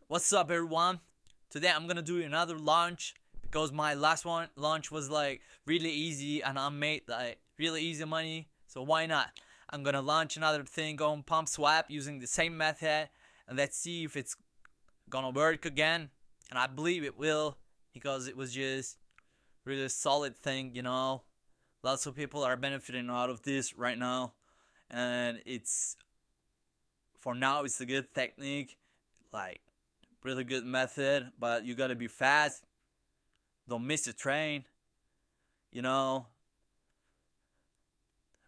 What's up, everyone? Today I'm gonna do another launch because my last one launch was like really easy and I made like really easy money. So why not? I'm gonna launch another thing on PumpSwap using the same method, and let's see if it's gonna work again. And I believe it will because it was just really solid thing. Lots of people are benefiting out of this right now, and it's for now it's a good technique, like really good method, but you gotta be fast. Don't miss the train. You know,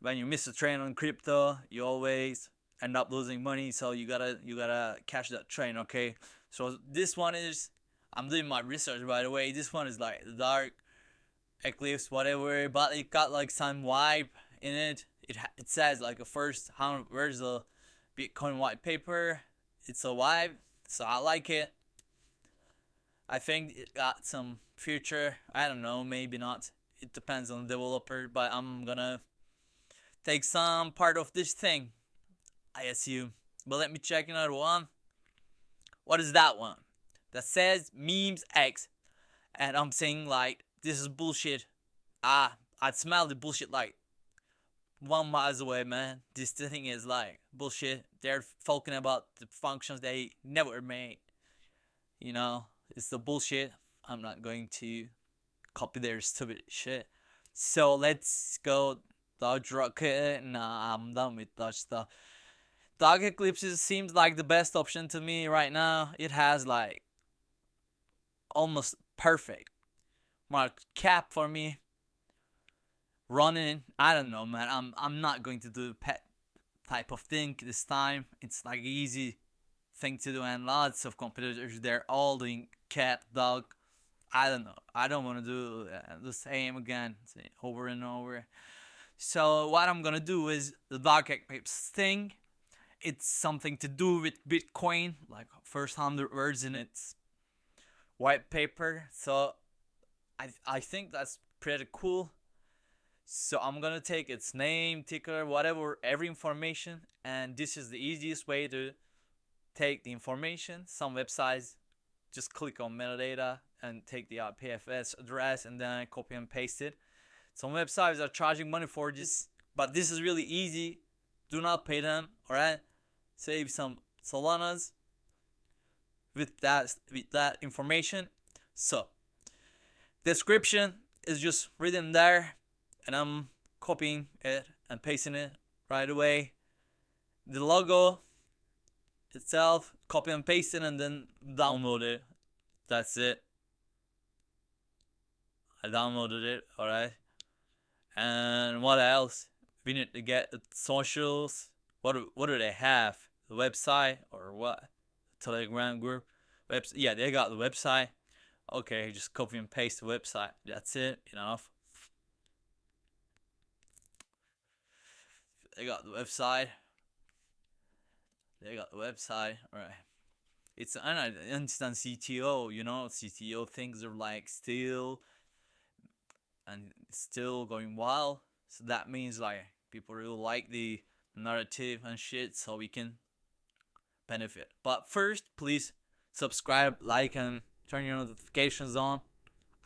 when you miss the train on crypto, you always end up losing money. So you gotta catch that train. Okay. So this one is, I'm doing my research, by the way. This one is like dark eclipse, whatever, but it got like some vibe in it. It says like a first how where's the Bitcoin white paper. It's a vibe, so I like it. I think it got some future. I don't know, maybe not. It depends on the developer, but I'm gonna take some part of this thing, I assume. But let me check another one. What is that one? That says memes X. And I'm saying like this is bullshit. I smell the bullshit like 1 mile away, man. This thing is like bullshit. They're talking about the functions they never made. It's the bullshit. I'm not going to copy their stupid shit. So let's go Dodge Rocket. Nah, I'm done with Dodge stuff. Dog Eclipses seems like the best option to me right now. It has like almost perfect market cap for me. Running, I don't know, man. I'm not going to do pet type of thing this time. It's like easy thing to do, and lots of competitors they're all doing cat, dog. I don't know. I don't want to do the same again, over and over. So what I'm gonna do is the dog eclipse thing. It's something to do with Bitcoin, like first 100 words in its white paper. So I think that's pretty cool. So I'm gonna take its name, ticker, whatever, every information, and this is the easiest way to take the information. Some websites just click on metadata and take the IPFS address and then copy and paste it. Some websites are charging money for this, but this is really easy. Do not pay them, alright? Save some Solanas with that information. So description is just written there, and I'm copying it and pasting it right away. The logo itself, copy and paste it, and then download it. That's it. I downloaded it, alright. And what else? We need to get the socials. What do they have? The website or what? Telegram group. Yeah, they got the website. Okay, just copy and paste the website. That's it. Enough. They got the website. Alright. It's an instant CTO, CTO things are like still going wild. So that means like people really like the narrative and shit, so we can benefit. But first, please subscribe, like, and turn your notifications on.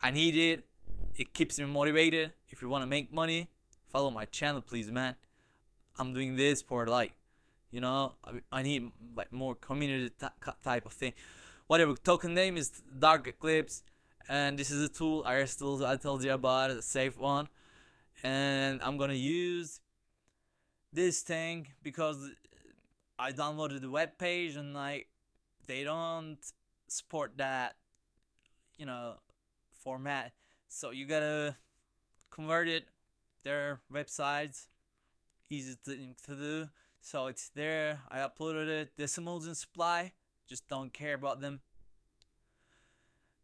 I need it. It keeps me motivated. If you want to make money, follow my channel, please, man. I'm doing this for like, I need like more community type of thing. Whatever. Token name is Dark Eclipse, and this is a tool I told you about, a safe one. And I'm gonna use this thing because I downloaded the web page and like they don't support that format, so you gotta convert it. Their websites easy to do, so it's there. I uploaded it. Decimals in supply, just don't care about them.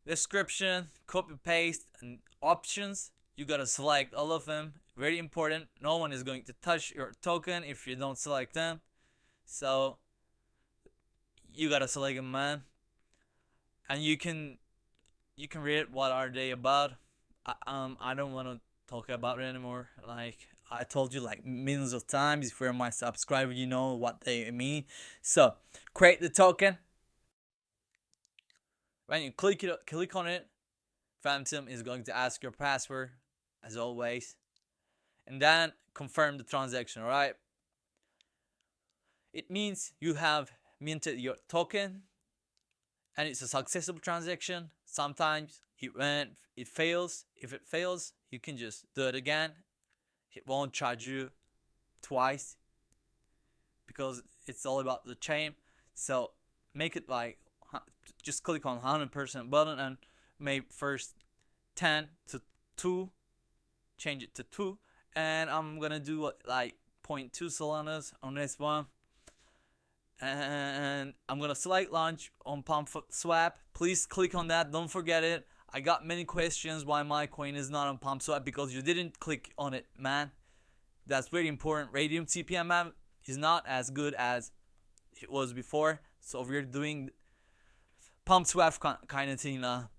Description, copy paste, and options, you gotta select all of them. Very important. No one is going to touch your token if you don't select them, so you gotta select them, man. And you can read what are they about. I don't want to talk about it anymore. Like I told you like millions of times, if you're my subscriber, you know what they mean. So create the token. When you click on it, Phantom is going to ask your password as always, and then confirm the transaction. Alright, it means you have minted your token and it's a successful transaction. Sometimes it fails. If it fails, you can just do it again. It won't charge you twice because it's all about the chain. So make it like, just click on 100% button and make first 10 to 2, change it to 2, and I'm gonna do like 0.2 Solanas on this one, and I'm gonna select launch on PumpSwap. Please click on that, don't forget it. I got many questions why my coin is not on PumpSwap, because you didn't click on it, man. That's very important. Raydium CPM is not as good as it was before, so we're doing PumpSwap kind of thing now.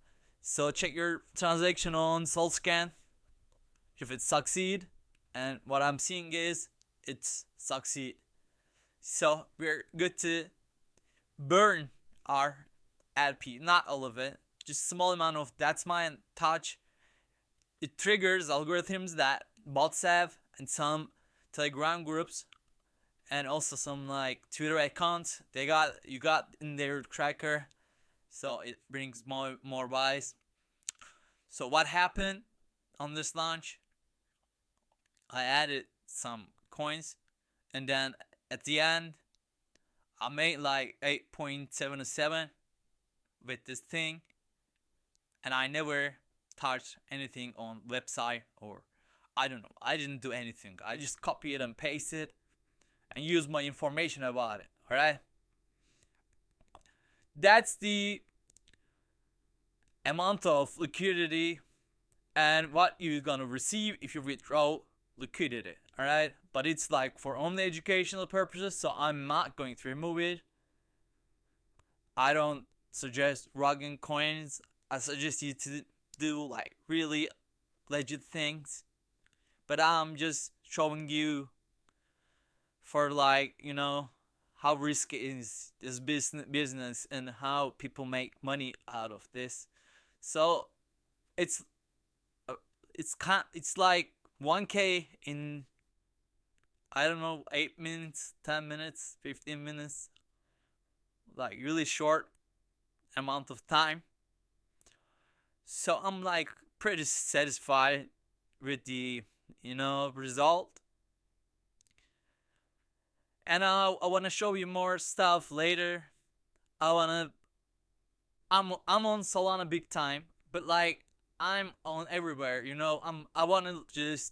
So check your transaction on SolScan if it succeed, and what I'm seeing is it's succeed. So we're good to burn our LP, not all of it, just small amount of that's my touch. It triggers algorithms that bots have and some Telegram groups and also some like Twitter accounts you got in their tracker, so it brings more buys. So what happened on this launch? I added some coins, and then at the end I made like 8.77 with this thing, and I never touched anything on website, or I don't know, I didn't do anything. I just copy it and paste it and use my information about it. Alright, that's the amount of liquidity and what you're gonna receive if you withdraw liquidity. Alright, but it's like for only educational purposes, so I'm not going to remove it. I don't suggest rugging coins. I suggest you to do like really legit things, but I'm just showing you for like, you know, how risky is this business and how people make money out of this. So it's like 1K in, I don't know, 8 minutes, 10 minutes, 15 minutes, like really short amount of time. So I'm like pretty satisfied with the, you know, result. And I want to show you more stuff later. I'm on Solana big time, but like I'm on everywhere, you know. I want to just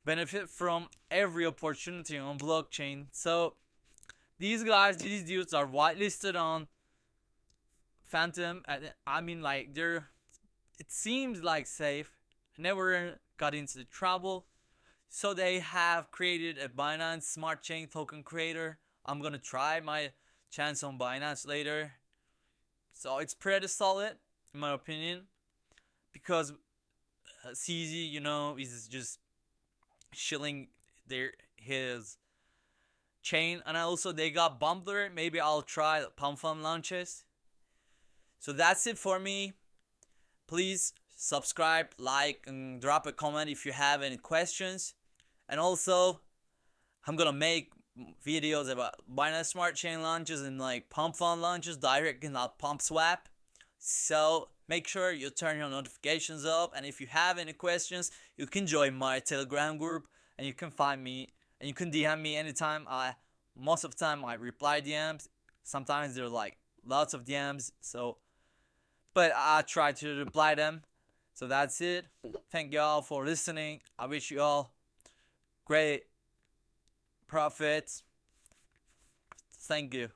benefit from every opportunity on blockchain. So these dudes are whitelisted on Phantom. I mean, like it seems like safe. Never got into trouble. So they have created a Binance Smart Chain Token Creator. I'm gonna try my chance on Binance later. So it's pretty solid in my opinion, because CZ, you know, is just shilling his chain, and also they got Bumbler. Maybe I'll try PumpFun launches. So that's it for me. Please subscribe, like, and drop a comment if you have any questions. And also, I'm gonna make videos about Binance Smart Chain launches and like PumpFun launches direct in that PumpSwap. So make sure you turn your notifications up, and if you have any questions, you can join my Telegram group, and you can find me, and you can DM me anytime. Most of the time I reply DMs. Sometimes there are like lots of DMs, so but I try to reply them. So that's it. Thank y'all for listening. I wish you all great profits. Thank you.